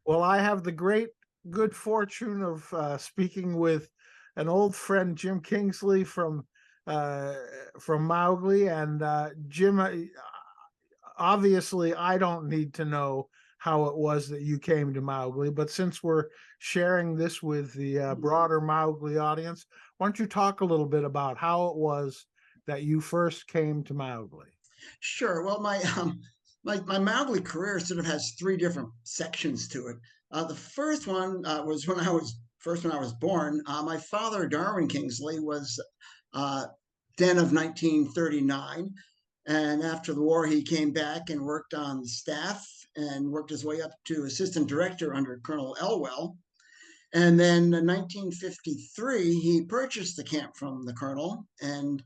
Well, I have the great good fortune of speaking with an old friend, Jim Kingsley uh, from Mowgli, and Jim. Obviously, I don't need to know how it was that you came to Mowgli, but since we're sharing this with the broader Mowgli audience, why don't you talk a little bit about how it was that you first came to Mowgli? Sure. Well, my Mowgli career sort of has three different sections to it. The first one was when I was born. My father, Darwin Kingsley, was uh, then of 1939, and after the war, he came back and worked on staff and worked his way up to assistant director under Colonel Elwell. And then in 1953, he purchased the camp from the colonel, and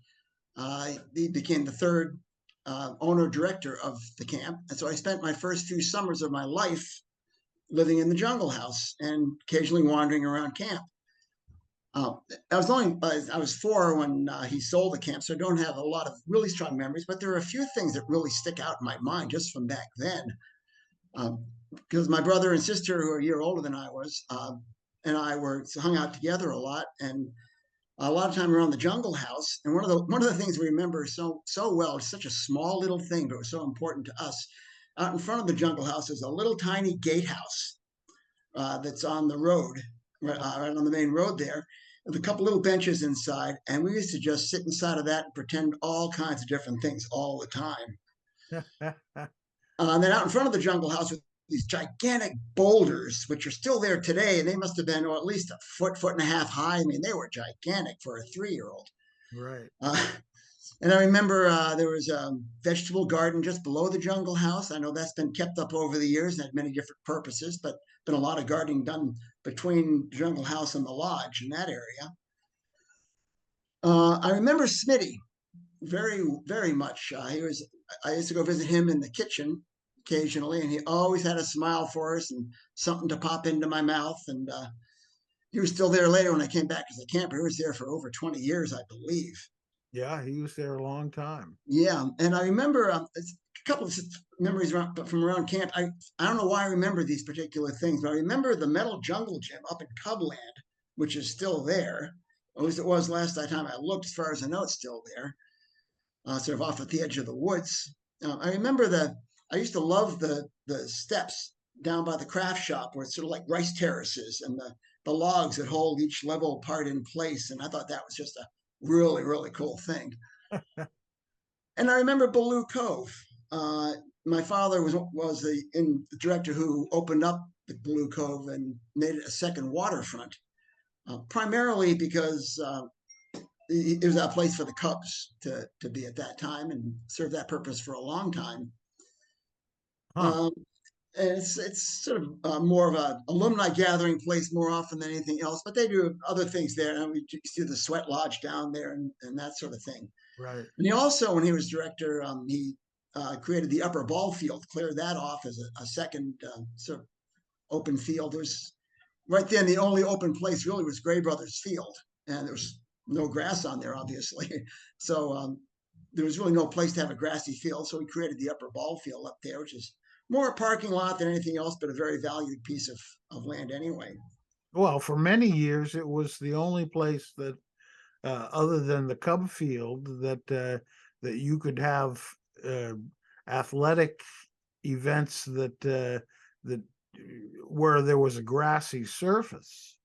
he became the third owner director of the camp. And so I spent my first few summers of my life living in the jungle house and occasionally wandering around camp. Uh, I was 4 when he sold the camp, so I don't have a lot of really strong memories. But there are a few things that really stick out in my mind just from back then. Because my brother and sister, who are a year older than I was, and I were hung out together a lot, and a lot of time around the jungle house. And one of the things we remember so well, it's such a small little thing, but it was so important to us. Out in front of the jungle house is a little tiny gatehouse that's on the road, right on the main road there, with a couple little benches inside. And we used to just sit inside of that and pretend all kinds of different things all the time. And then out in front of the jungle house with these gigantic boulders, which are still there today, and they must have been at least a foot and a half high. I mean, they were gigantic for a 3-year-old. Right. Uh, and I remember there was a vegetable garden just below the jungle house. I know that's been kept up over the years and had many different purposes, but been a lot of gardening done between the jungle house and the lodge in that area. I remember Smitty very much. I used to go visit him in the kitchen occasionally, and he always had a smile for us and something to pop into my mouth. And he was still there later when I came back as a camper. He was there for over 20 years, I believe. Yeah, he was there a long time. Yeah, and I remember a couple of memories from around camp. I don't know why I remember these particular things, but I remember the metal jungle gym up in Cubland, which is still there. At least it was last time I looked. As far as I know, it's still there, sort of off at the edge of the woods. I remember that I used to love the steps down by the craft shop where it's sort of like rice terraces and the logs that hold each level part in place. And I thought that was just a really cool thing. And I remember Baloo Cove. Uh, my father was the director who opened up the Baloo Cove and made it a second waterfront, primarily because it was a place for the Cubs to be at that time and served that purpose for a long time. Huh. Um, and it's sort of more of a alumni gathering place more often than anything else. But they do other things there, and we do the sweat lodge down there and that sort of thing. Right. And he also, when he was director, he created the upper ball field, cleared that off as a second sort of open field. There was right then the only open place really was Gray Brothers Field, and there was no grass on there, obviously. So there was really no place to have a grassy field. So he created the upper ball field up there, which is more a parking lot than anything else, but a very valued piece of land anyway. Well, for many years, it was the only place that, other than the Cub Field, that you could have uh, athletic events that where there was a grassy surface.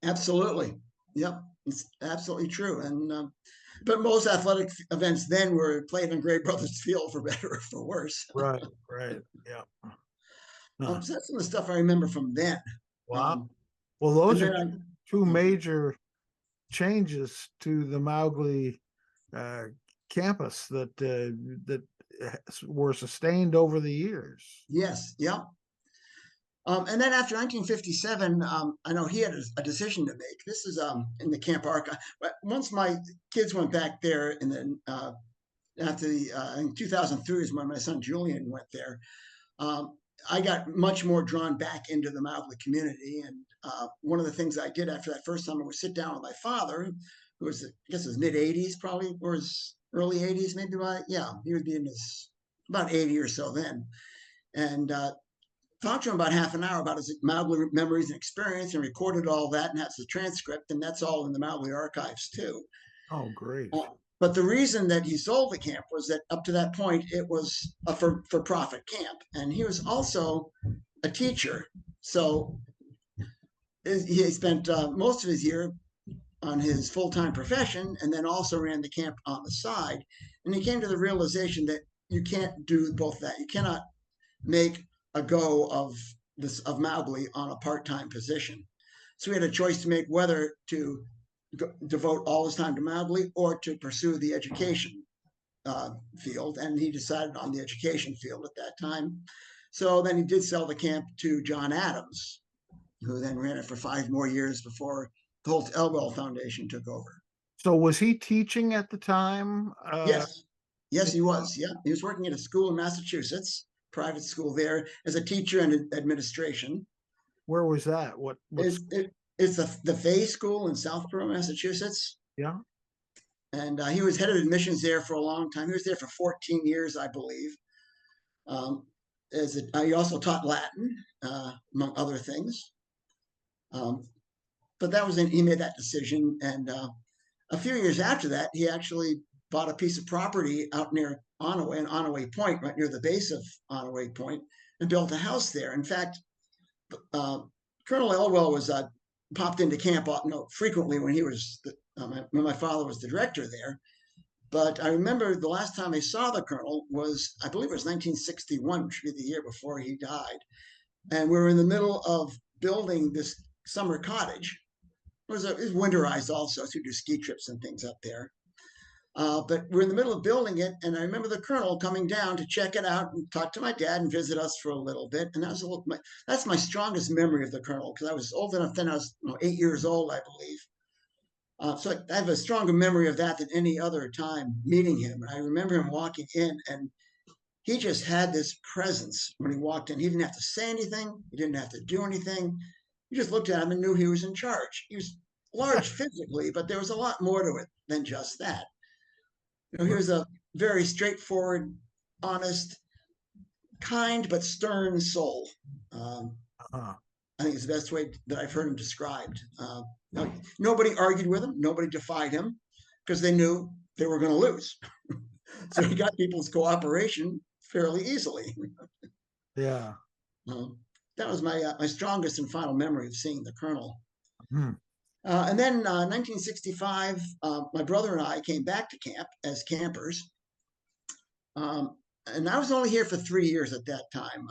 Absolutely. Yep, it's absolutely true. And but most athletic events then were played on Gray Brothers Field, for better or for worse. Right. Right. Yeah. Huh. So that's some of the stuff I remember from then. Wow. Um, Well, and those are then two I, major changes to the Mowgli uh, campus that were sustained over the years. yes, yep. And then after 1957, I know he had a decision to make. This is in the camp archive. But once my kids went back there in the after the in 2003 is when my son Julian went there. Um, I got much more drawn back into the Mowgli community, and one of the things I did after that first summer was sit down with my father, who was I guess his mid 80s probably, or his early 80s maybe. By yeah, he would be in his about 80 or so then, and talked to him about half an hour about his Mowgli memories and experience, and recorded all that, and that's the transcript, and that's all in the Mowgli archives too. Oh, great. But the reason that he sold the camp was that up to that point it was a for profit camp, and he was also a teacher. So he spent most of his year on his full-time profession, and then also ran the camp on the side. And he came to the realization that you can't do both that. You cannot make a go of this of Mowgli on a part-time position. So he had a choice to make whether to devote all his time to Mowgli or to pursue the education field, and he decided on the education field at that time. So then he did sell the camp to John Adams, who then ran it for 5 more years before the Holt Elwell Foundation took over. So was he teaching at the time? Yes, yes, he was. Yeah, he was working at a school in Massachusetts, private school there, as a teacher and administration. Where was that? What's It's the Fay School in Southborough, Massachusetts. yeah? And he was head of admissions there for a long time. He was there for 14 years, I believe. He also taught Latin, among other things. But he made that decision. And a few years after that, he actually bought a piece of property out near Onaway and Onaway Point, right near the base of Onaway Point, and built a house there. In fact, Colonel Elwell was popped into camp frequently when when my father was the director there. But I remember the last time I saw the colonel was, I believe it was 1961, which would be the year before he died. And we were in the middle of building this summer cottage. It was winterized also, so we do ski trips and things up there. But we're in the middle of building it, and I remember the colonel coming down to check it out and talk to my dad and visit us for a little bit. And that's my strongest memory of the colonel, because I was old enough then. I was 8 years old, I believe. So I have a stronger memory of that than any other time meeting him. And I remember him walking in, and he just had this presence when he walked in. He didn't have to say anything. He didn't have to do anything. You just looked at him and knew he was in charge. He was large physically, but there was a lot more to it than just that. He was a very straightforward, honest, kind, but stern soul. Uh-huh. I think it's the best way that I've heard him described. Nobody argued with him. Nobody defied him, because they knew they were going to lose. So he got people's cooperation fairly easily. Yeah. That was my strongest and final memory of seeing the colonel. Hmm. And then 1965, my brother and I came back to camp as campers. And I was only here for 3 years at that time.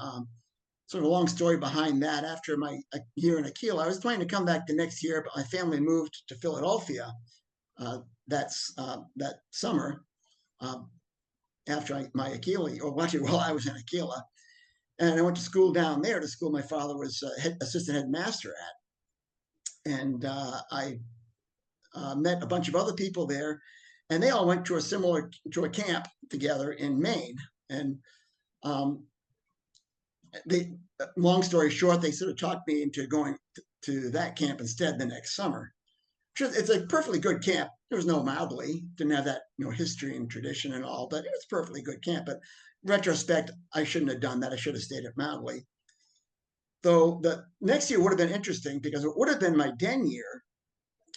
Sort of a long story behind that. After my year in Aquila, I was planning to come back the next year, but my family moved to Philadelphia that summer after my Aquila, or actually while I was in Aquila. And I went to school down there, the school my father was assistant headmaster at. And I met a bunch of other people there, and they all went to a camp together in Maine. And long story short, they sort of talked me into going to that camp instead the next summer. It's a perfectly good camp. There was no Mowgli, didn't have that history and tradition and all, but it was a perfectly good camp. But retrospect, I shouldn't have done that. I should have stayed at Mowgli. Though the next year would have been interesting, because it would have been my den year,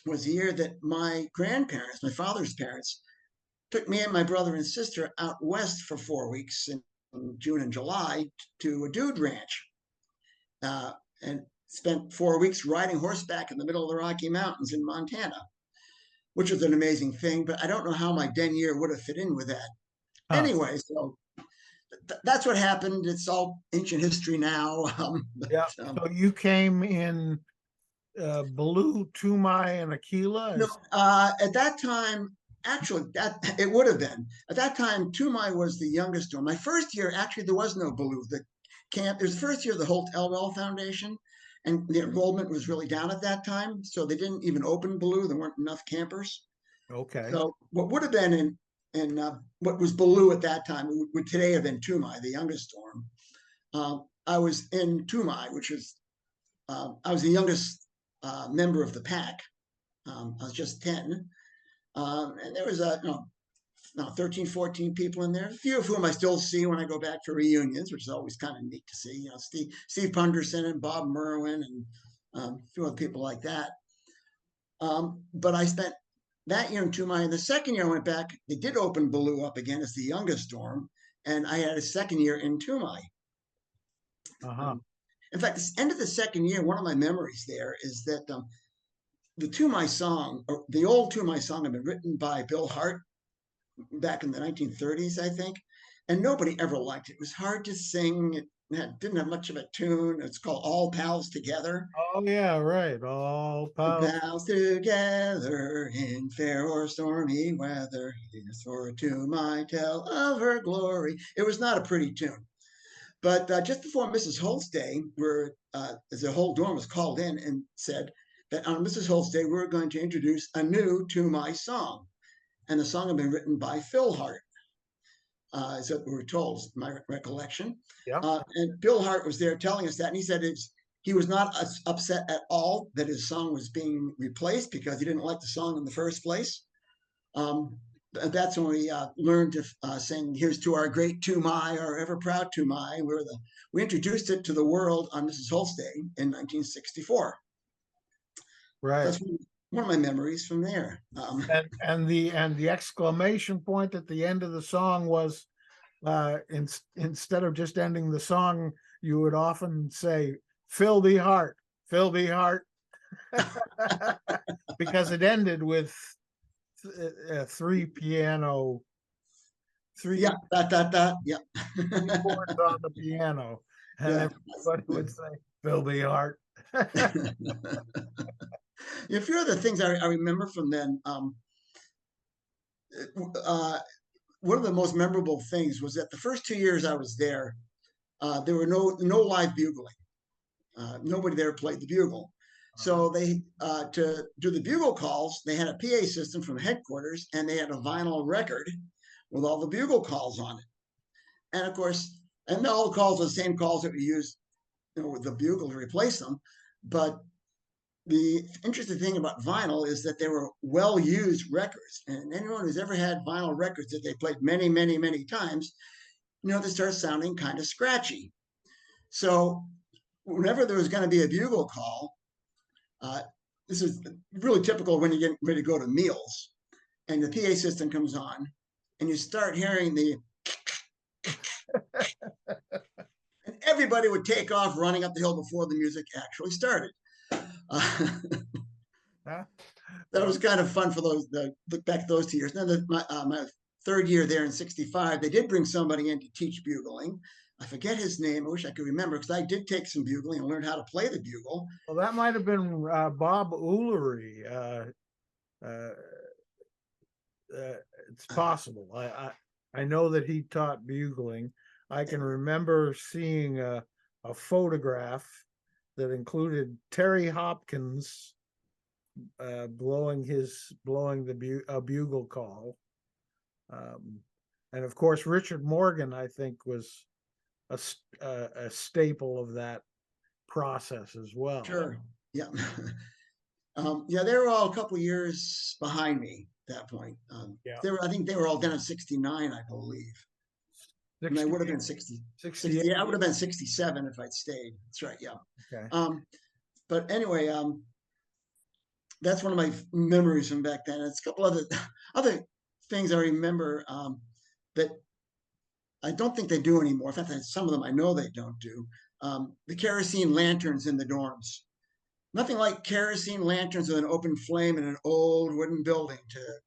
was the year that my grandparents, my father's parents, took me and my brother and sister out west for 4 weeks in June and July to a dude ranch, and spent 4 weeks riding horseback in the middle of the Rocky Mountains in Montana, which was an amazing thing. But I don't know how my den year would have fit in with that. Anyway, so that's what happened. It's all ancient history now. Yeah. So you came in Baloo, Tumai, and Aquila? No, at that time, actually, it would have been. At that time, Tumai was the youngest one. My first year, actually, there was no Baloo. The camp, it was the first year of the Holt Elwell Foundation, and the enrollment was really down at that time. So they didn't even open Baloo. There weren't enough campers. Okay. So what would have been in what was Baloo at that time would today have been Tumai, the youngest storm. I was in Tumai, which was, I was the youngest member of the pack. I was just 10. And there was no, 13, 14 people in there, a few of whom I still see when I go back for reunions, which is always kind of neat to see. You know, Steve Punderson and Bob Merwin and a few other people like that. But I spent that year in Tumai. The second year I went back, they did open Baloo up again as the youngest dorm, and I had a second year in Tumai. Uh-huh. Um, in fact, the end of the second year, one of my memories there is that the Tumai song, or the old Tumai song, had been written by Bill Hart back in the 1930s, I think, and nobody ever liked it. It was hard to sing. Didn't have much of a tune. It's called All Pals Together. Oh yeah, right. All pals. Pals together in fair or stormy weather. Here's for Tumai tell of her glory. It was not a pretty tune. But just before Mrs. Holt's day, as the whole dorm was called in and said that on Mrs. Holt's day, we're going to introduce a new Tumai song. And the song had been written by Phil Hart, is what we were told, my recollection. Yeah. And Bill Hart was there telling us that, and he said he was not upset at all that his song was being replaced because he didn't like the song in the first place. That's when we learned to sing "Here's to Our Great Tumai, Our Ever Proud Tumai." We introduced it to the world on Mrs. Holt's Day in 1964. Right. That's one of my memories from there. And the exclamation point at the end of the song was instead of just ending the song, you would often say, "Fill the heart, fill the heart," because it ended with three piano, three Yeah, yeah. chords on the piano, and Yeah. everybody would say, "Fill the heart." A few other things I remember from then. One of the most memorable things was that the first 2 years I was there were no live bugling. Nobody there played the bugle. So they to do the bugle calls, they had a PA system from headquarters, and they had a vinyl record with all the bugle calls on it. And of course, and all the calls are the same calls that we use, with the bugle to replace them. But the interesting thing about vinyl is that they were well-used records, and anyone who's ever had vinyl records that they played many, many, many times, they start sounding kind of scratchy. So whenever there was going to be a bugle call, this is really typical when you get ready to go to meals, and the PA system comes on, and you start hearing and everybody would take off running up the hill before the music actually started. That was kind of fun for look back at those 2 years. Then my third year there in '65, they did bring somebody in to teach bugling. I forget his name. I wish I could remember because I did take some bugling and learned how to play the bugle. Well, that might have been Bob Ullery. It's possible. I know that he taught bugling. I can remember seeing a photograph that included Terry Hopkins blowing a bugle call, and of course Richard Morgan, I think, was a staple of that process as well. Sure. Yeah. Yeah, they were all a couple years behind me at that point. Yeah. I think they were all done in '69, I believe. And I would have been 60. 68. Yeah, I would have been 67 if I'd stayed. That's right. Yeah. Okay. But anyway, that's one of my memories from back then. It's a couple other things I remember that I don't think they do anymore. In fact, some of them I know they don't do. The kerosene lanterns in the dorms. Nothing like kerosene lanterns with an open flame in an old wooden building to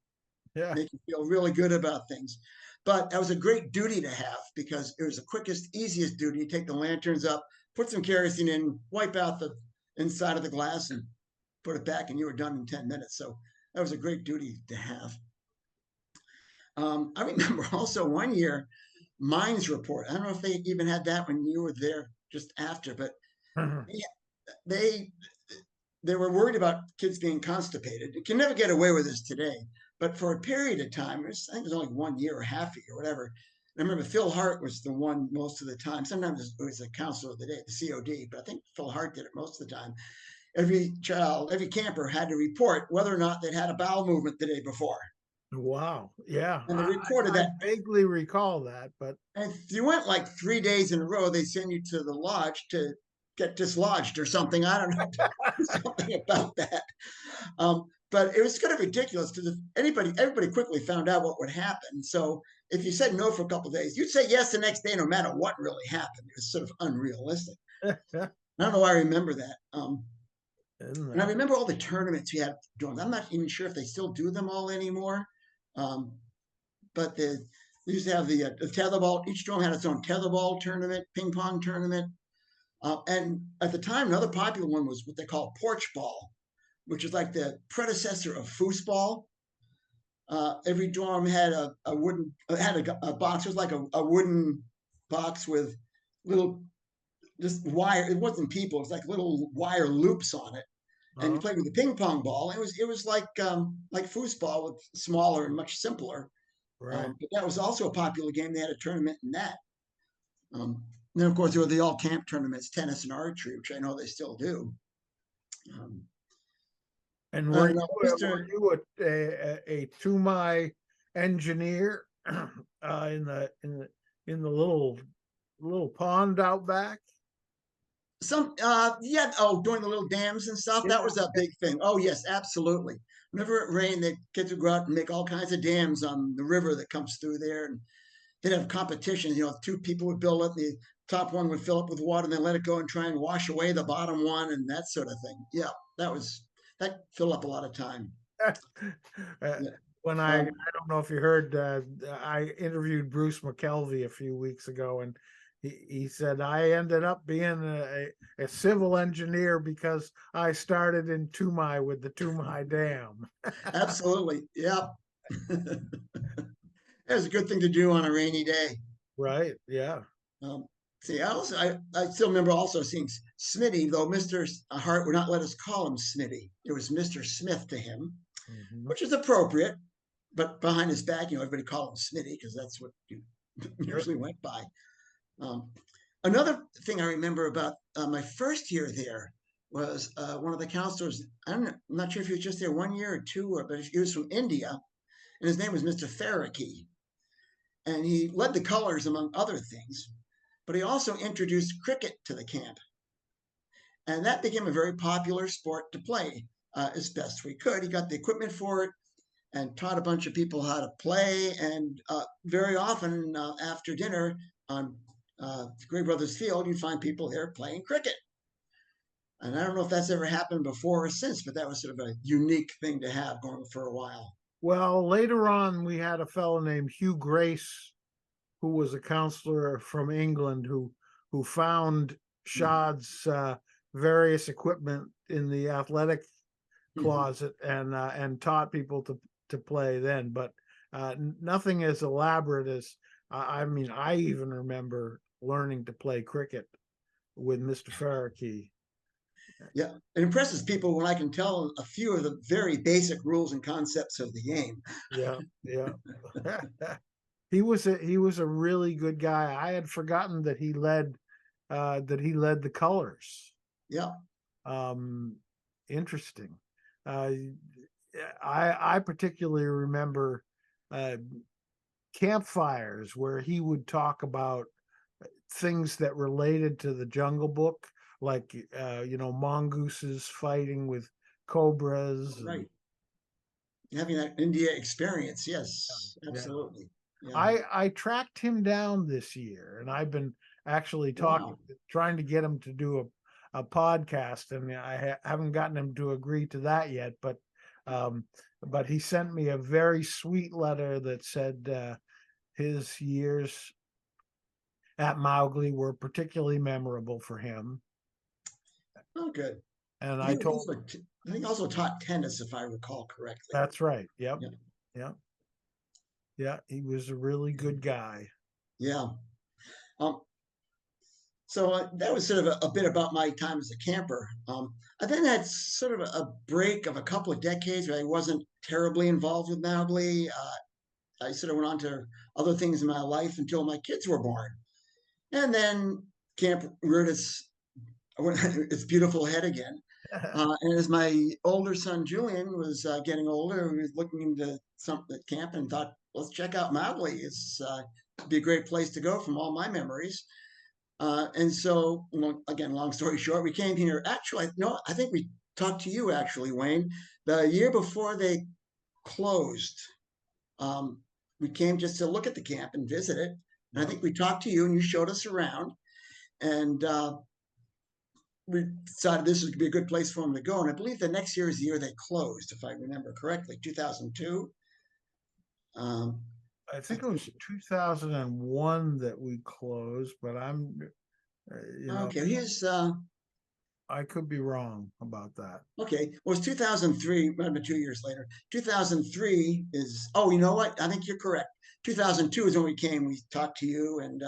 make you feel really good about things. But that was a great duty to have because it was the quickest, easiest duty. You take the lanterns up, put some kerosene in, wipe out the inside of the glass, and put it back, and you were done in 10 minutes. So that was a great duty to have. I remember also one year, Mines Report. I don't know if they even had that when you were there just after, but they were worried about kids being constipated. You can never get away with this today, but for a period of time, I think it was only 1 year or half a year, or whatever. I remember Phil Hart was the one most of the time. Sometimes it was the counselor of the day, the COD, but I think Phil Hart did it most of the time. Every camper had to report whether or not they'd had a bowel movement the day before. Wow. Yeah. And they recorded I that. vaguely recall that, but And if you went like 3 days in a row, they send you to the lodge to get dislodged or something. I don't know, something about that. But it was kind of ridiculous because everybody quickly found out what would happen. So if you said no for a couple of days, you'd say yes the next day, no matter what really happened. It was sort of unrealistic. isn't I don't know why I remember that. And I that? remember all the tournaments we had doing. I'm not even sure if they still do them all anymore. Um, but they used to have the tetherball. Each drum had its own tetherball tournament, ping pong tournament. And at the time, another popular one was what they call porch ball, which is like the predecessor of foosball. Every dorm had a wooden had a box. It was like a wooden box with little just wire. It wasn't people. It was like little wire loops on it, and you Oh, played with a ping pong ball. It was like foosball with smaller and much simpler. right. But that was also a popular game. They had a tournament in that. Um, then of course there were the all camp tournaments, tennis and archery, which I know they still do. Um, And and were Mr. you a two-my engineer in the little pond out back? Yeah, during the little dams and stuff, Yeah. that was a big thing. Oh yes, absolutely. Whenever it rained, the kids would go out and make all kinds of dams on the river that comes through there, and they'd have competitions. Two people would build it, the top one would fill up with water, and then let it go and try and wash away the bottom one, and that sort of thing. Yeah, that filled up a lot of time. Uh, Yeah. when I Um, don't know if you heard, I interviewed Bruce McKelvey a few weeks ago, and he said I ended up being a civil engineer because I started in Tumai with the Tumai Dam. Absolutely. Yeah. That's a good thing to do on a rainy day. Right? Yeah. Um, see, I still remember also seeing Smitty, though Mr. Hart would not let us call him Smitty. It was Mr. Smith to him, Hmm. which is appropriate. But behind his back, everybody called him Smitty because that's what you Sure. usually went by. Um, Another thing I remember about my first year there was one of the counselors. I'm not sure if he was just there 1 year or two, but he was from India, and his name was Mr. Farrakey. And he led the colors among other things, but he also introduced cricket to the camp. And that became a very popular sport to play as best we could. He got the equipment for it and taught a bunch of people how to play. And very often after dinner on Gray Brothers Field, you'd find people there playing cricket. And I don't know if that's ever happened before or since, but that was sort of a unique thing to have going for a while. Well, later on, we had a fellow named Hugh Grace, who was a counselor from England, who found Shad's various equipment in the athletic closet and taught people to play then, but nothing as elaborate as I mean, I even remember learning to play cricket with Mr. Farrakey. Yeah, it impresses people when I can tell a few of the very basic rules and concepts of the game. Yeah, yeah. He was a really good guy. I had forgotten that he led the colors. Yeah. Um, Interesting. Uh, I particularly remember uh, campfires where he would talk about things that related to the Jungle Book, like mongooses fighting with cobras. And Right. Having that India experience, yes, yeah, absolutely. Yeah. I tracked him down this year, and I've been actually Wow. trying to get him to do a podcast, and haven't gotten him to agree to that yet. Um, but he sent me a very sweet letter that said his years at Mowgli were particularly memorable for him. Oh, good. And I I think he told also, I think he also taught tennis, if I recall correctly. that's right. Yep. Yeah. Yep. Yeah. He was a really good guy. Yeah. Um, so that was sort of a bit about my time as a camper. I then had sort of a break of a couple of decades where I wasn't terribly involved with Mowgli. I sort of went on to other things in my life until my kids were born. And then camp reared its beautiful head again. And as my older son Julian was getting older, he was looking into something at camp and thought, let's check out Mowgli. It's be a great place to go from all my memories. And so, again, long story short, we came here. Actually, no, I think we talked to you actually, Wayne, the year before they closed. Um, we came just to look at the camp and visit it. And I Yep. think we talked to you and you showed us around. And we decided this would be a good place for them to go. And I believe the next year is the year they closed, if I remember correctly, 2002. Um, I think it was 2001 that we closed, but you know, okay, here's I could be wrong about that. okay. Well, it's 2003, maybe 2 years later. 2003 is, oh, you know what? I think you're correct. 2002 is when we came. We talked to you and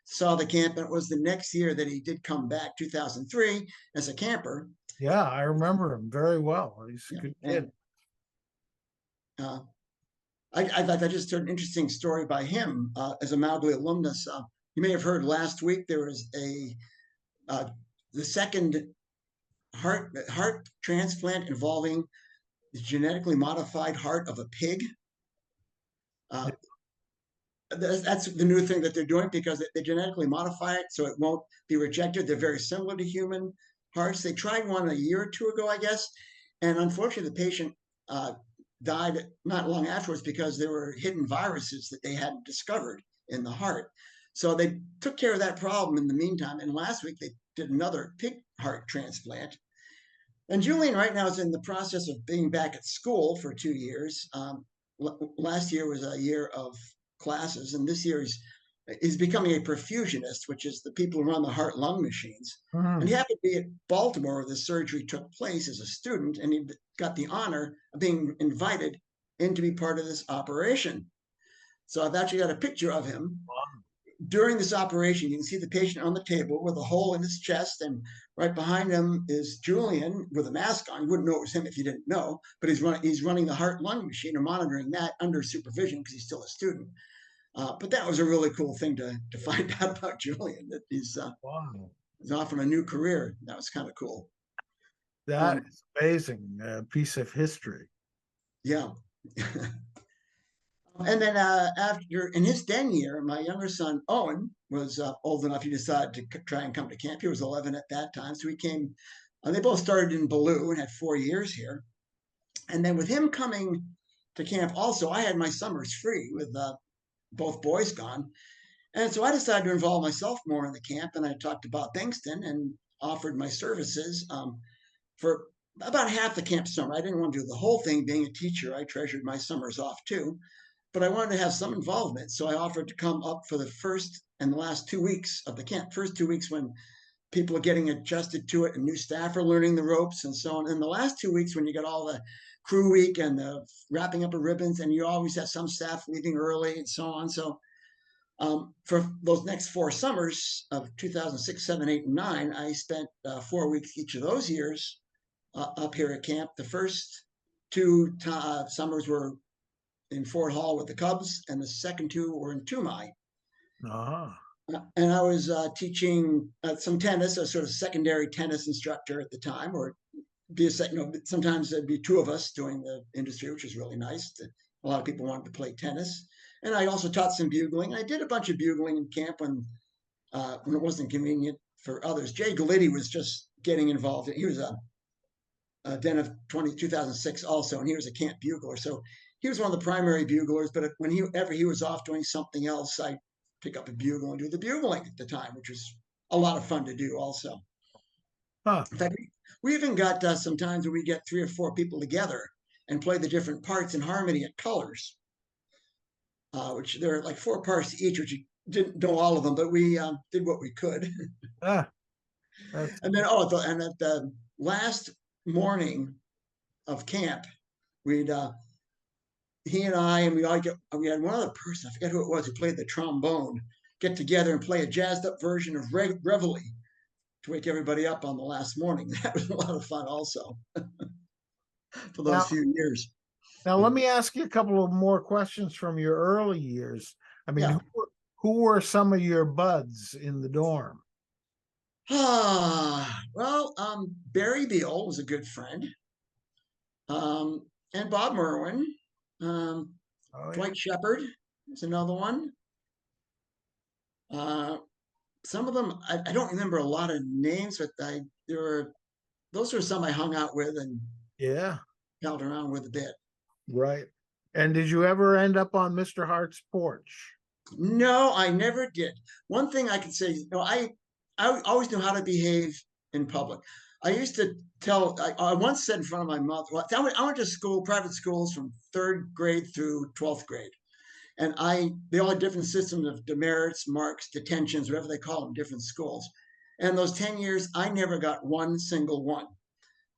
saw the camp. And it was the next year that he did come back, 2003, as a camper. Yeah, I remember him very well. He's a Yeah. good kid. And uh, I just heard an interesting story by him as a Mowgli alumnus. You may have heard last week there was uh, the second heart transplant involving the genetically modified heart of a pig. Uh, that's the new thing that they're doing because they genetically modify it so it won't be rejected. They're very similar to human hearts. They tried one a year or two ago, I guess, and unfortunately, the patient died not long afterwards because there were hidden viruses that they hadn't discovered in the heart. So they took care of that problem in the meantime. And last week, they did another pig heart transplant. And Julian right now is in the process of being back at school for 2 years. Last year was a year of classes, and this year is becoming a perfusionist, which is the people who run the heart lung machines. And he Mhm. happened to be at Baltimore where the surgery took place as a student, and he got the honor of being invited in to be part of this operation. So I've actually got a picture of him during this operation. You can see the patient on the table with a hole in his chest, and right behind him is Julian with a mask on. You wouldn't know it was him if you didn't know, but he's running the heart lung machine and monitoring that under supervision because he's still a student. But that was a really cool thing to find out about Julian, that Wow, he's off on a new career. That was kind of cool. that Um, is amazing. A piece of history. yeah. And then after in his 10 year, my younger son Owen was old enough. He decided to try and come to camp. He was 11 at that time, so he came. They both started in Baloo and had 4 years here. And then with him coming to camp, also I had my summers free with both boys gone, and so I decided to involve myself more in the camp. And I talked about Bankston and offered my services for about half the camp summer. I didn't want to do the whole thing. Being a teacher, I treasured my summers off too, but I wanted to have some involvement. So I offered to come up for the first and the last 2 weeks of the camp. First 2 weeks when people are getting adjusted to it and new staff are learning the ropes and so on. And the last 2 weeks when you got all the crew week and the wrapping up of ribbons, and you always have some staff leaving early and so on. So for those next 4 summers of 2006, 7, 8, and 9, I spent 4 weeks each of those years up here at camp. The first two summers were in Fort Hall with the Cubs, and the second two were in Tumai. Uh-huh. And I was teaching some tennis, a sort of secondary tennis instructor at the time, or be a sometimes there'd be two of us doing the industry, which was really nice. A lot of people wanted to play tennis, and I also taught some bugling. I did a bunch of bugling in camp when it wasn't convenient for others. Jay Galitti was just getting involved. He was a Den of 2006 also, and he was a camp bugler. So he was one of the primary buglers. But whenever he was off doing something else, I pick up a bugle and do the bugling at the time, which was a lot of fun to do also. Huh. In fact, we even got some times where we get 3 or 4 people together and play the different parts in harmony at colors, which there are like 4 parts each, which you didn't know all of them, but we did what we could. Ah, that's And then, and at the last morning of camp, we'd he and I and we had one other person, I forget who it was, who played the trombone, get together and play a jazzed up version of Reveille to wake everybody up on the last morning. That was a lot of fun also for those now. few years. Now let me ask you a couple of more questions from your early years. I mean, Yeah. who were some of your buds in the dorm? Well, Barry Beal was a good friend, and Bob Merwin, um, Oh yeah. Dwight Shepard is another one. Uh, some of them I don't remember a lot of names, but there were those were some I hung out with and Yeah, palled around with a bit. right. And did you ever end up on Mr. Hart's porch? No, I never did. One thing I can say, I always knew how to behave in public. I used to I once said in front of my mother, well, I went to school, private schools from third grade through 12th grade. And they all had different systems of demerits, marks, detentions, whatever they call them, different schools. And those 10 years, I never got one single one.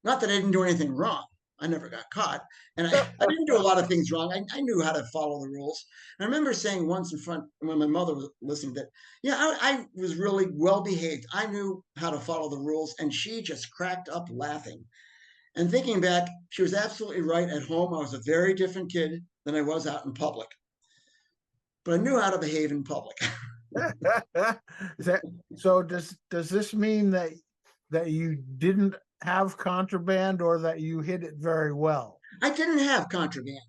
Not that I didn't do anything wrong. I never got caught. And I didn't do a lot of things wrong. I knew how to follow the rules. And I remember saying once in front, when my mother was listening, that, yeah, I was really well behaved. I knew how to follow the rules. And she just cracked up laughing. And thinking back, she was absolutely right. At home, I was a very different kid than I was out in public. But I knew how to behave in public. Is that so? Does this mean that you didn't have contraband or that you hid it very well? I didn't have contraband.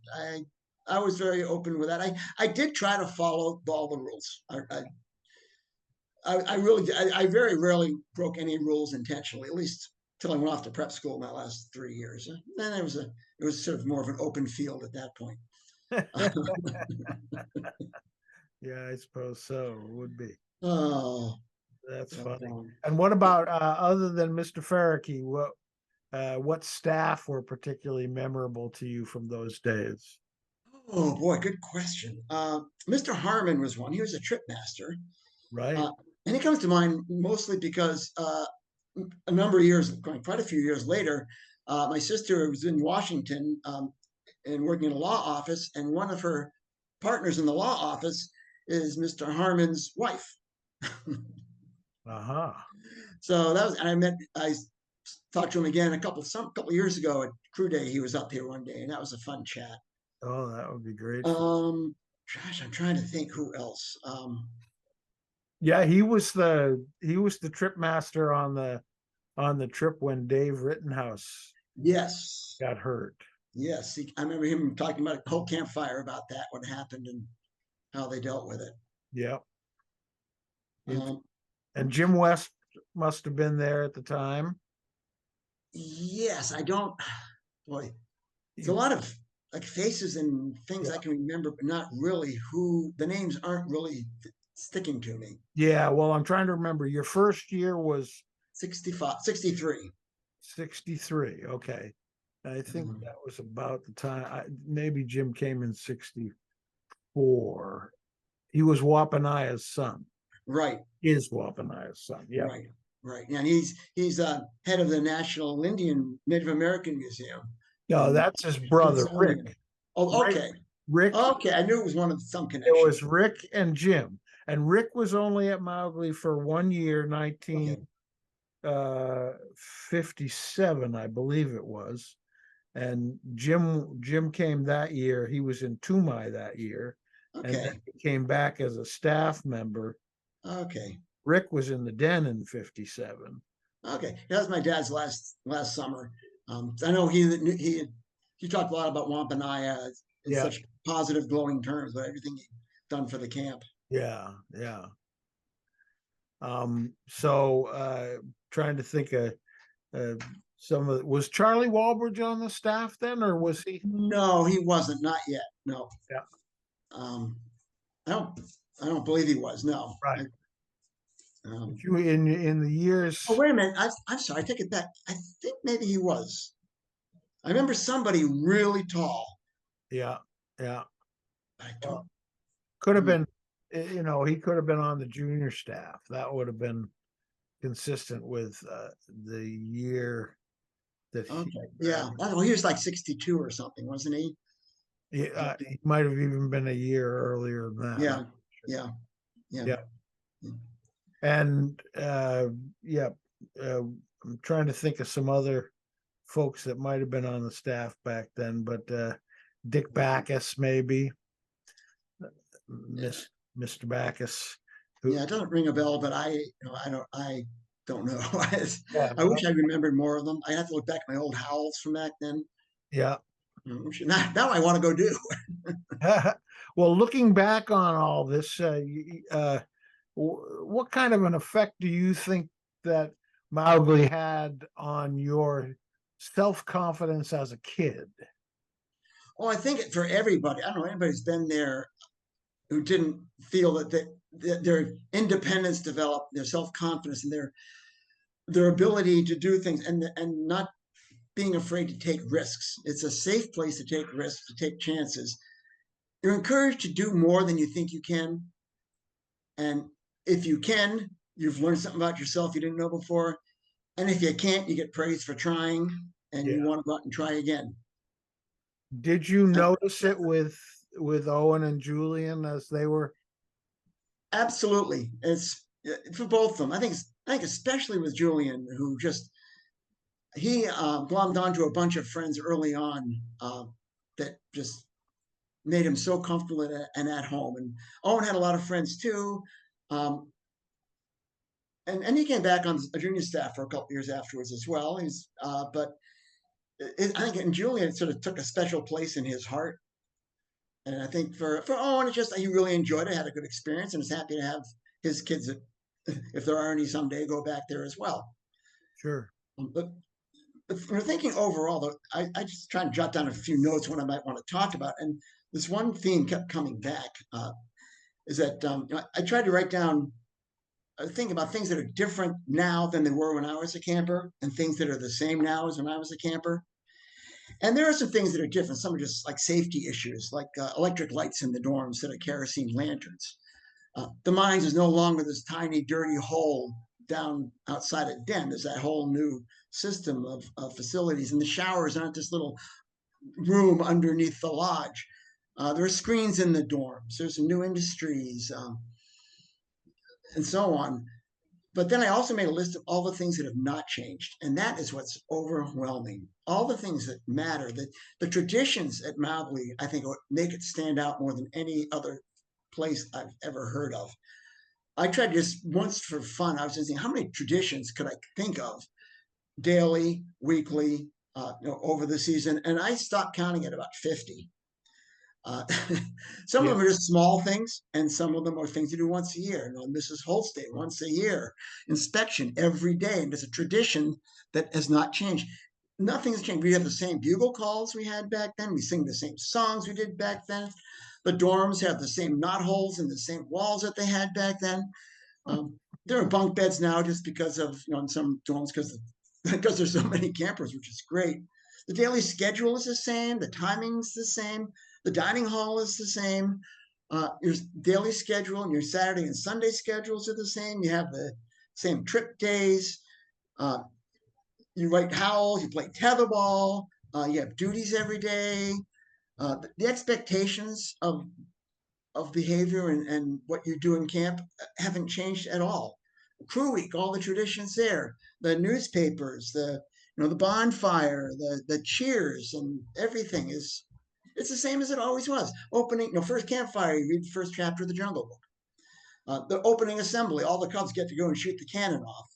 I was very open with that. I did try to follow all the rules. I really I very rarely broke any rules intentionally, at least till I went off to prep school my last 3 years. Then it was sort of more of an open field at that point. Yeah, I suppose so. It would be. Oh, That's but, funny. And what about other than Mr. Farrakey, what staff were particularly memorable to you from those days? oh boy, good question. Mr. Harmon was one. He was a trip master. Right? Uh, and he comes to mind mostly because a number of years, quite a few years later, my sister was in Washington and working in a law office, and one of her partners in the law office is Mr. Harmon's wife. Uh-huh. So that was, and I talked to him again couple years ago at Crew Day. He was up here one day, and that was a fun chat. Oh, that would be great. Gosh, I'm trying to think who else. Yeah, he was the trip master on the trip when Dave Rittenhouse Yes, got hurt. yes, I remember him talking about a whole campfire about that, what happened, and how they dealt with it. Yeah. Um, And Jim West must have been there at the time. yes, I don't. Boy, it's a You- lot of like faces and things Yeah. I can remember, but not really who the names aren't really sticking to me. Yeah, well, I'm trying to remember. Your first year was 65, 63. 63. Okay. I think Mhm. that was about the time. Maybe Jim came in 64. He was Wapanaya's son. Right, Is Wapanaya's son. Yeah. right, right. And he's head of the National Indian Native American Museum No, in that's his brother, Smithsonian. Rick. Oh, Rick, okay. Rick, Okay, I knew it was one of some it connection. was Rick and Jim. And Rick was only at Mowgli for 1 year, Okay, 1957, I believe it was. And Jim came that year. He was in Tumai that year, and then okay, he came back as a staff member. okay, Rick was in the den in 57. okay. That was my dad's last summer. I know he talked a lot about Wampanoag in Yeah, such positive, glowing terms, but everything he done for the camp. yeah, yeah. So trying to think of some of was Charlie Walbridge on the staff then, or was he? No, he wasn't. Not yet. No. Yeah, Um, I don't. I don't believe he was. No. right. Um, You in the years. oh, wait a minute. I'm sorry. I take it back. I think maybe he was. I remember somebody really tall. Yeah, yeah. I don't. Well, could have Hmm. been, he could have been on the junior staff. That would have been consistent with the year that Okay. Yeah. Well, he was like 62 or something, wasn't he? he might have even been a year earlier than that. Yeah. Yeah. Yeah. Yeah. And yeah, I'm trying to think of some other folks that might have been on the staff back then, but Dick Backus, maybe, Mr. Backus, who, Yeah. It doesn't ring a bell, but I don't. I don't know. Yeah, I wish I remembered more of them. I have to look back at my old howls from back then. yeah. Now I want to go do. Well, looking back on all this, what kind of an effect do you think that Mowgli had on your self-confidence as a kid? Oh, I think for everybody. I don't know anybody's been there who didn't feel that their independence developed, their self confidence, and their ability to do things, and not being afraid to take risks. It's a safe place to take risks, to take chances. You're encouraged to do more than you think you can, and if you can, you've learned something about yourself you didn't know before. And if you can't, you get praised for trying, and you Yeah. want to go out and try again. Did you notice it with Owen and Julian as they were? Absolutely, it's for both of them. I think especially with Julian, who just he glommed onto a bunch of friends early on that just made him so comfortable and at home. And Owen had a lot of friends too. Um, and he came back on a junior staff for a couple years afterwards as well. But I think in Julian it sort of took a special place in his heart. And I think for Owen, it's just he really enjoyed it, had a good experience, and is happy to have his kids, if there are any someday, go back there as well. Sure. But when we're thinking overall, though, I just try and jot down a few notes what I might want to talk about. And this one theme kept coming back is that I tried to write down, think about things that are different now than they were when I was a camper, and things that are the same now as when I was a camper. And there are some things that are different. Some are just like safety issues, like electric lights in the dorms instead of kerosene lanterns. The mines is no longer this tiny, dirty hole down outside a den. There's that whole new system of facilities, and the showers aren't this little room underneath the lodge. There are screens in the dorms. There's some new industries and so on. But then I also made a list of all the things that have not changed. And that is what's overwhelming. All the things that matter, that the traditions at Mowgli, I think, make it stand out more than any other place I've ever heard of. I tried just once for fun. I was just thinking, how many traditions could I think of daily, weekly, over the season? And I stopped counting at about 50. Uh, some of Yeah. them are just small things, and some of them are things you do once a year. Mrs. Holt's Day once a year, inspection every day, and it's a tradition that has not changed. Nothing's changed. We have the same bugle calls we had back then. We sing the same songs we did back then. The dorms have the same knot holes in the same walls that they had back then. There are bunk beds now just because of in some dorms because there's so many campers, which is great. The daily schedule is the same. The timing's the same. The dining hall is the same. Your daily schedule and your Saturday and Sunday schedules are the same. You have the same trip days. Uh, you write howls. You play tetherball. You have duties every day. The expectations of behavior and what you do in camp haven't changed at all. Crew week, all the traditions there, the newspapers, the bonfire, the cheers, and everything is it's the same as it always was. Opening, first campfire, you read the first chapter of the Jungle Book. The opening assembly, all the Cubs get to go and shoot the cannon off.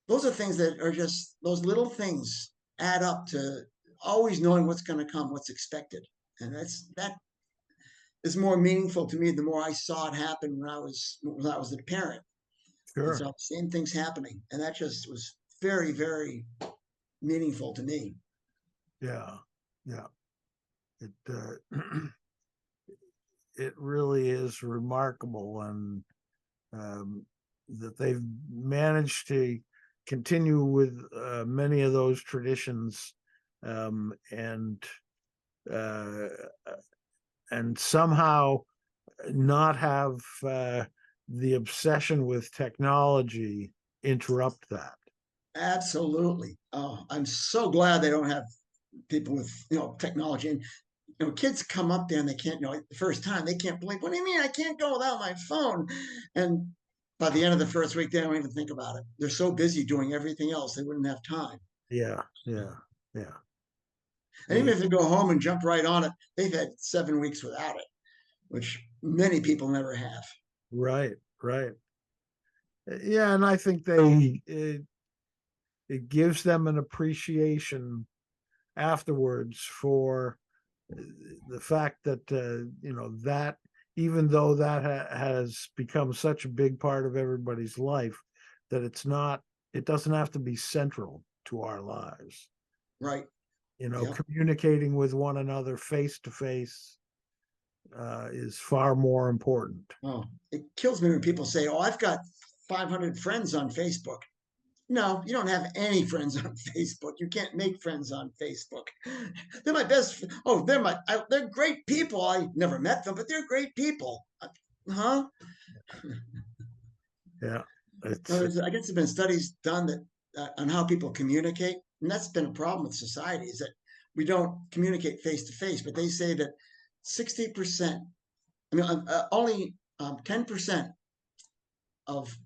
Those are things that are just those little things add up to always knowing what's going to come, what's expected, and that is more meaningful to me the more I saw it happen when I was a parent and Sure. saw the same things happening, and that just was very, very meaningful to me. Yeah. Yeah. It it really is remarkable, and that they've managed to continue with many of those traditions, and uh, and somehow not have the obsession with technology interrupt that. Absolutely. Oh, I'm so glad they don't have people with technology. And kids come up there and they can't, the first time they can't believe, what do you mean I can't go without my phone? And by the end of the first week, they don't even think about it. They're so busy doing everything else, they wouldn't have time. Yeah, yeah, yeah. And even The if they go home and jump right on it, they've had 7 weeks without it, which many people never have. right, right. Yeah, and I think it gives them an appreciation afterwards for the fact that that even though that has become such a big part of everybody's life, that it doesn't have to be central to our lives. Right. Yep. Communicating with one another face to face is far more important. Oh, it kills me when people say, "Oh, I've got 500 friends on Facebook." No, you don't have any friends on Facebook. You can't make friends on Facebook. They're my best. Oh, they're great people. I never met them, but they're great people. Huh? Yeah, it's I guess there've been studies done that on how people communicate, and that's been a problem with society is that we don't communicate face to face. But they say that 60%, I mean, only 10% of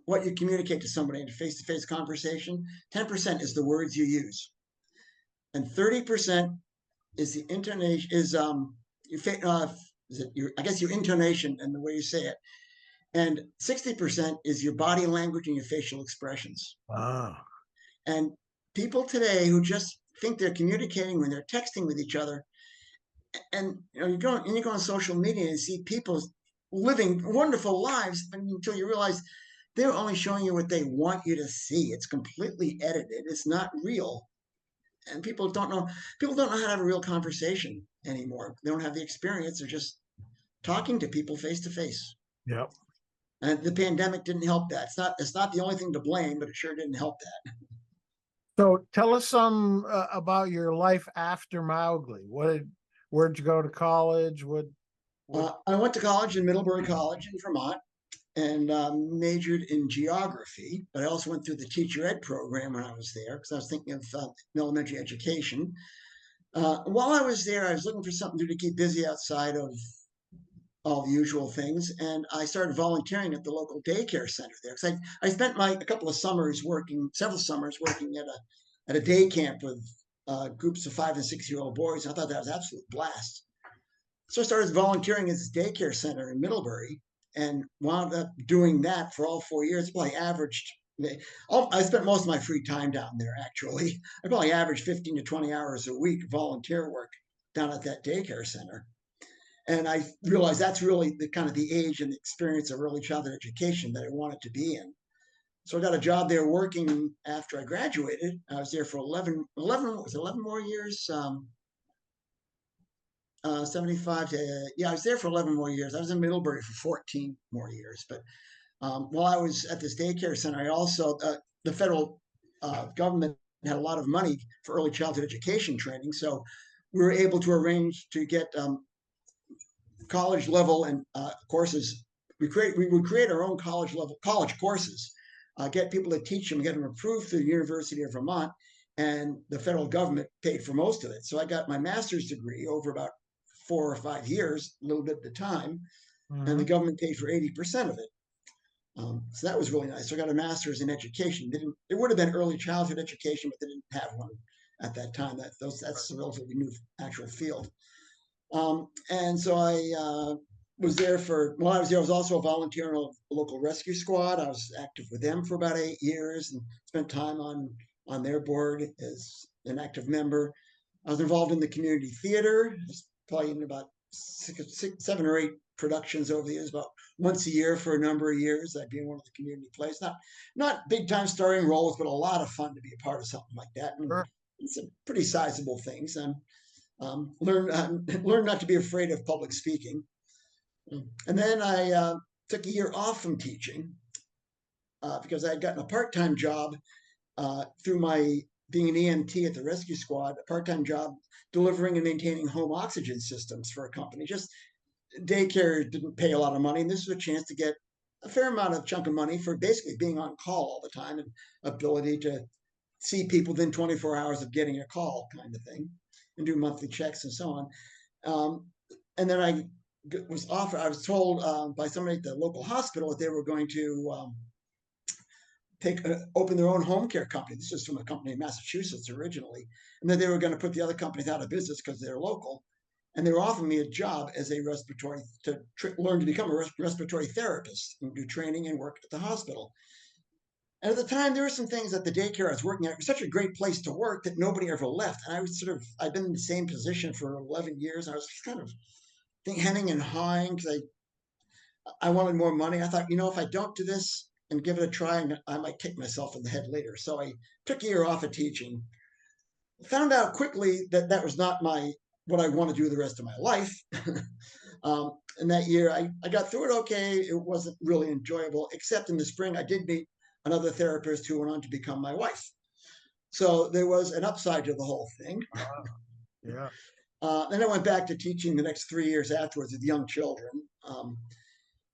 what you communicate to somebody in a face-to-face conversation, 10% is the words you use, and 30% is the intonation. Is it your, I guess your intonation and the way you say it, and 60% is your body language and your facial expressions. ah, And people today who just think they're communicating when they're texting with each other, and you go on social media and see people living wonderful lives until you realize they're only showing you what they want you to see. It's completely edited. It's not real. And people don't know how to have a real conversation anymore. They don't have the experience. They're just talking to people face to face. yeah. And the pandemic didn't help that. It's not the only thing to blame, but it sure didn't help that. So tell us some about your life after Mowgli. Where'd you go to college? What? I went to college in Middlebury College in Vermont and majored in geography, but I also went through the teacher ed program when I was there because I was thinking of elementary education. While I was there, I was looking for something to keep busy outside of all the usual things, and I started volunteering at the local daycare center there because I spent a couple of summers working, several summers working at a day camp with groups of 5 and 6 year old boys. I thought that was an absolute blast. So I started volunteering at this daycare center in Middlebury and wound up doing that for all 4 years. Well, I spent most of my free time down there, actually. I probably averaged 15 to 20 hours a week volunteer work down at that daycare center. And I realized that's really the kind of the age and the experience of early childhood education that I wanted to be in. So I got a job there working after I graduated. I was there for 11 more years. 75 to, yeah, I was there for 11 more years. I was in Middlebury for 14 more years. But while I was at this daycare center, I also, the federal government had a lot of money for early childhood education training. So we were able to arrange to get college level and courses. We would create our own college courses, get people to teach them, get them approved through the University of Vermont, and the federal government paid for most of it. So I got my master's degree over about 4 or 5 years, a little bit at the time, and the Mhm. government paid for 80% of it. So that was really nice. So I got a master's in education. It would have been early childhood education, but they didn't have one at that time. That's a relatively new actual field. And so I was there while I was there, I was also a volunteer in a local rescue squad. I was active with them for about 8 years and spent time on their board as an active member. I was involved in the community theater, probably in about 7 or 8 productions over the years, about once a year for a number of years. I'd be in one of the community plays, not big time starring roles, but a lot of fun to be a part of something like that. And Sure. some pretty sizable things. And learn not to be afraid of public speaking. And then I took a year off from teaching because I had gotten a part-time job through my being an EMT at the rescue squad, a part-time job delivering and maintaining home oxygen systems for a company. Just daycare didn't pay a lot of money, and this was a chance to get a fair amount of chunk of money for basically being on call all the time and ability to see people within 24 hours of getting a call, kind of thing, and do monthly checks and so on. And then I was told by somebody at the local hospital that they were going to open their own home care company. This is from a company in Massachusetts originally, and that they were going to put the other companies out of business because they're local. and they were offering me a job as a respiratory to learn to become a respiratory therapist and do training and work at the hospital. And at the time, there were some things at the daycare I was working at. It was such a great place to work that nobody ever left. And I was I'd been in the same position for 11 years. And I was kind of hemming and hawing because I wanted more money. I thought, if I don't do this and give it a try, I might kick myself in the head later. So I took a year off of teaching. Found out quickly that that was not what I want to do the rest of my life. And that year, I got through it okay. It wasn't really enjoyable, except in the spring, I did meet another therapist who went on to become my wife. So there was an upside to the whole thing. Yeah. Then I went back to teaching the next 3 years afterwards with young children.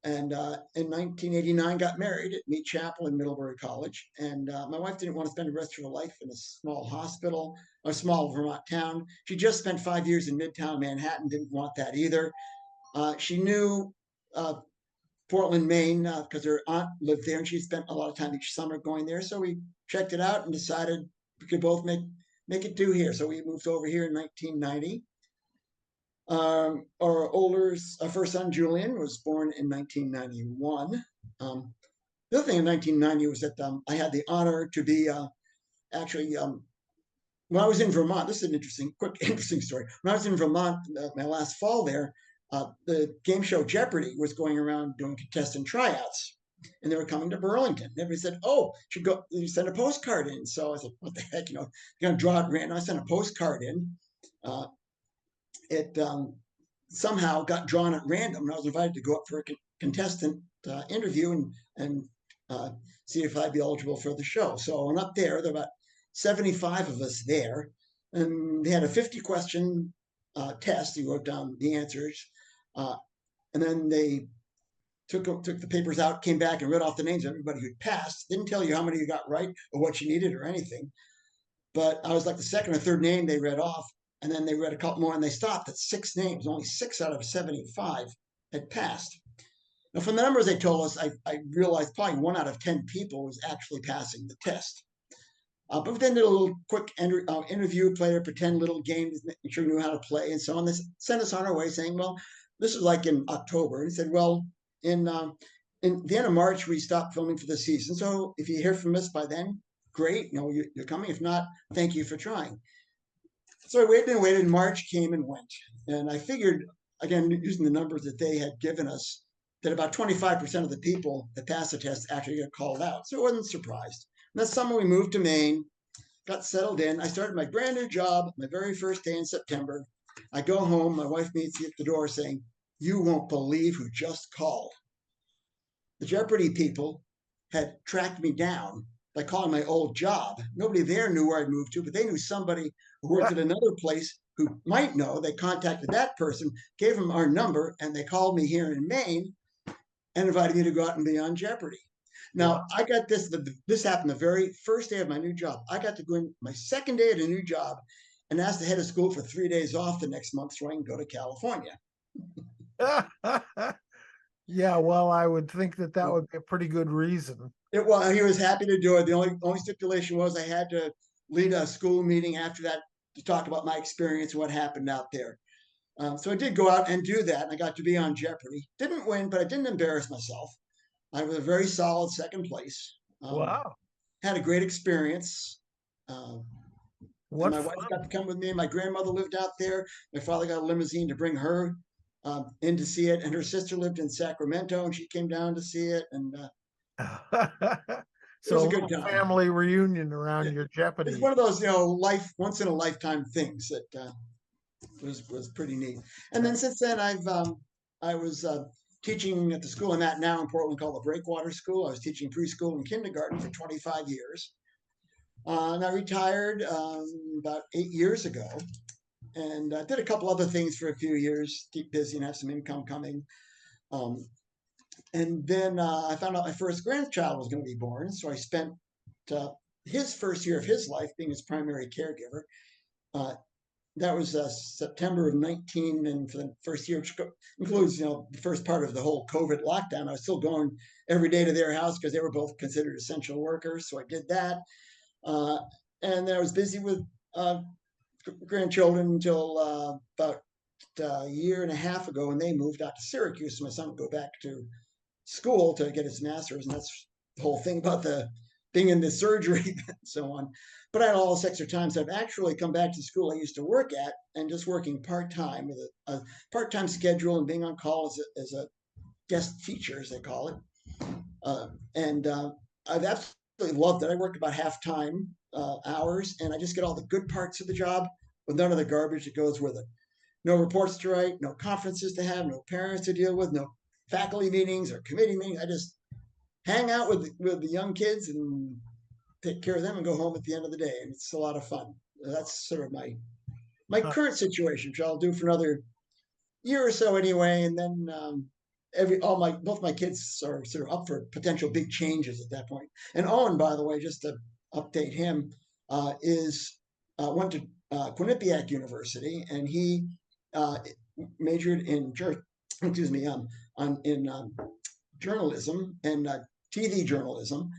And in 1989, got married at Mead Chapel in Middlebury College. And my wife didn't want to spend the rest of her life in a small hospital, a small Vermont town. She just spent 5 years in Midtown Manhattan, didn't want that either. She knew Portland, Maine, because her aunt lived there, and she spent a lot of time each summer going there. So we checked it out and decided we could both make it do here. So we moved over here in 1990. Our first son Julian was born in 1991. The other thing in 1990 was that I had the honor to be actually when I was in Vermont. This is an interesting story. When I was in Vermont, my last fall there, the game show Jeopardy was going around doing contestant tryouts, and they were coming to Burlington. And everybody said, "Oh, you send a postcard in." So I said, "What the heck? You're gonna draw it random." I sent a postcard in. It somehow got drawn at random, and I was invited to go up for a contestant interview and see if I'd be eligible for the show. So I went up there. There were about 75 of us there, and they had a 50-question test. You wrote down the answers, and then they took the papers out, came back, and read off the names of everybody who'd passed. Didn't tell you how many you got right or what you needed or anything. But I was like the second or third name they read off. And then they read a couple more and they stopped at 6 names. Only 6 out of 75 had passed. Now, from the numbers they told us, I realized probably 1 out of 10 people was actually passing the test. But then did a little quick interview, played a pretend little game, making sure we knew how to play and so on. They sent us on our way saying, well, this was like in October. And he said, well, in the end of March, we stopped filming for the season. So if you hear from us by then, great. You're coming. If not, thank you for trying. So I waited and waited, and March came and went. And I figured, again, using the numbers that they had given us, that about 25% of the people that passed the test actually got called out. So I wasn't surprised. And that summer we moved to Maine, got settled in. I started my brand new job, my very first day in September. I go home, my wife meets me at the door saying, "You won't believe who just called." The Jeopardy people had tracked me down by calling my old job. Nobody there knew where I'd moved to, but they knew somebody who worked at another place who might know. They contacted that person, gave them our number, and they called me here in Maine and invited me to go out and be on Jeopardy. Now, I got this. This happened the very first day of my new job. I got to go in my second day at a new job and ask the head of school for 3 days off the next month so I can go to California. Yeah, well, I would think that would be a pretty good reason. He was happy to do it. The only stipulation was I had to lead a school meeting after that to talk about my experience and what happened out there. So I did go out and do that. And I got to be on Jeopardy. Didn't win, but I didn't embarrass myself. I was a very solid second place. Wow. Had a great experience. And What my wife got to come with me. My grandmother lived out there. My father got a limousine to bring her in to see it. And her sister lived in Sacramento, and she came down to see it. And it was So a a good little time. family reunion around your Jeopardy. It's one of those, once in a lifetime things that was pretty neat. And then since then, I was teaching at the school I'm at now in Portland called the Breakwater School. I was teaching preschool and kindergarten for 25 years. And I retired about 8 years ago, and did a couple other things for a few years, keep busy and have some income coming. And then I found out my first grandchild was going to be born, so I spent his first year of his life being his primary caregiver. That was September of 19, and for the first year, which includes the first part of the whole COVID lockdown. I was still going every day to their house because they were both considered essential workers, so I did that. And then I was busy with grandchildren until about a year and a half ago, and they moved out to Syracuse. So my son would go back to school to get his master's, and that's the whole thing about the being in the surgery and so on. But I had all this extra time, so I've actually come back to school I used to work at and just working part time with a part time schedule and being on call as a guest teacher, as they call it. And I've absolutely loved it. I work about half time hours, and I just get all the good parts of the job with none of the garbage that goes with it. No reports to write, no conferences to have, no parents to deal with, no faculty meetings or committee meetings. I just hang out with the young kids and take care of them and go home at the end of the day. And it's a lot of fun. That's sort of my Huh. current situation, which I'll do for another year or so anyway. And then both my kids are sort of up for potential big changes at that point. And Owen, by the way, just to update him, is went to Quinnipiac University, and he uh, majored in excuse me in journalism and TV journalism,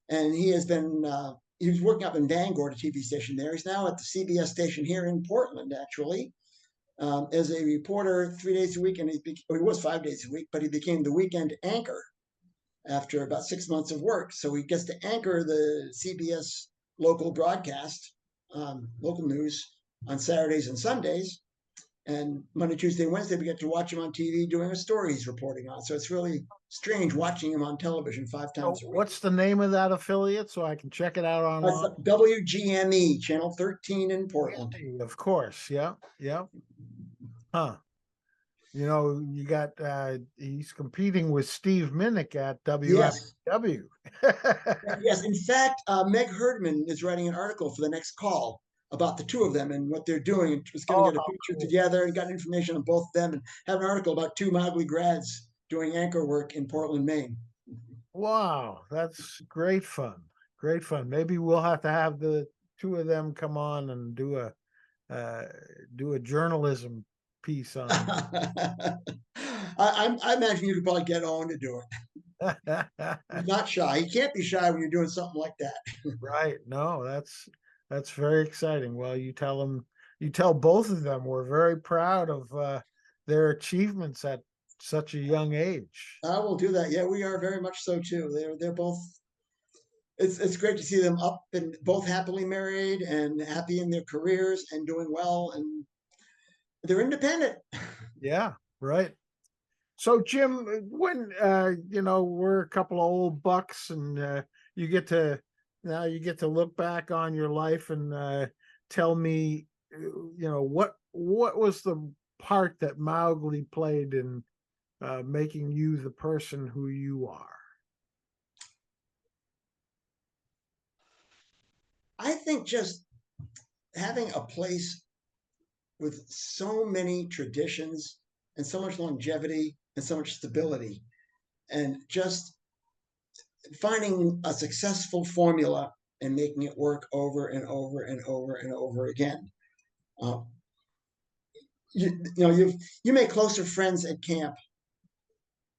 and he was working up in Bangor, a TV station there. He's now at the CBS station here in Portland, actually, as a reporter 3 days a week, and he was 5 days a week, but he became the weekend anchor after about 6 months of work. So he gets to anchor the CBS local broadcast, local news on Saturdays and Sundays. And Monday, Tuesday, Wednesday, we get to watch him on TV doing a story he's reporting on. So it's really strange watching him on television 5 times So a week. what's the name of that affiliate so I can check it out That's online? WGME, Channel 13 in Portland. Of course. Yeah. Yeah. Huh. You know, you got he's competing with Steve Minnick at Yes. WFW. Yes. In fact, Meg Herdman is writing an article for the next call about the two of them and what they're doing. And was going Oh, to get a how picture cool. together and got information on both of them and have an article about two Mowgli grads doing anchor work in Portland, Maine. Wow, that's great fun. Great fun. Maybe we'll have the two of them come on and uh do a journalism piece on. I imagine you could probably get Owen to do it. He's not shy. He can't be shy when you're doing something like that. Right. No, that's very exciting. Well, you tell both of them we're very proud of their achievements at such a young age. I will do that. Yeah, we are very much so too. They're both. It's great to see them up and both happily married and happy in their careers and doing well, and they're independent. Yeah, right. So Jim, when we're a couple of old bucks and you get to now you get to look back on your life and tell me what was the part that Mowgli played in making you the person who you are. I think just having a place with so many traditions and so much longevity and so much stability, and just finding a successful formula and making it work over and over and over and over again. Uh, you make closer friends at camp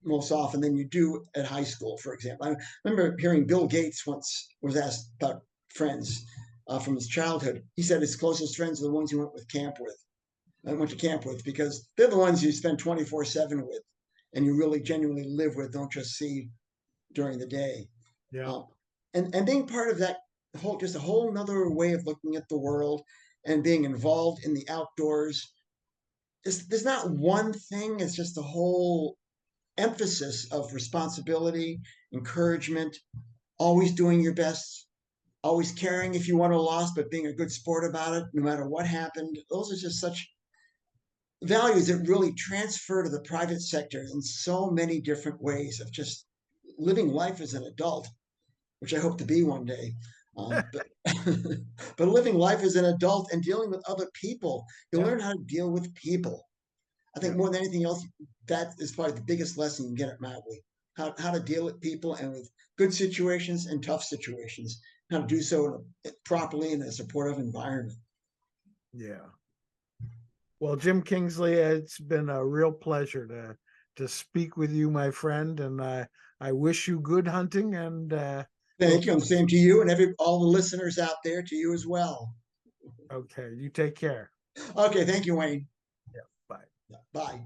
most often than you do at high school, for example. I remember hearing Bill Gates once was asked about friends from his childhood. He said his closest friends are the ones he went to camp with, because they're the ones you spend 24/7 with and you really genuinely live with, don't just see during the day. Yeah. Uh, and being part of that just a whole nother way of looking at the world and being involved in the outdoors. There's not one thing, it's just a whole emphasis of responsibility, encouragement, always doing your best, always caring if you won or lost, but being a good sport about it, no matter what happened. Those are just such values that really transfer to the private sector in so many different ways of just living life as an adult, which I hope to be one day. But but living life as an adult and dealing with other people, you Yeah. learn how to deal with people. I think Yeah. more than anything else, that is probably the biggest lesson you can get at Mowgli. How to deal with people and with good situations and tough situations, how to do so properly in a supportive environment. Yeah. Well, Jim Kingsley, it's been a real pleasure to speak with you, my friend, and I wish you good hunting and we'll Thank you. And the same to you and all the listeners out there, to you as well. okay, you take care. Okay, thank you, Wayne. Yeah, bye. Bye.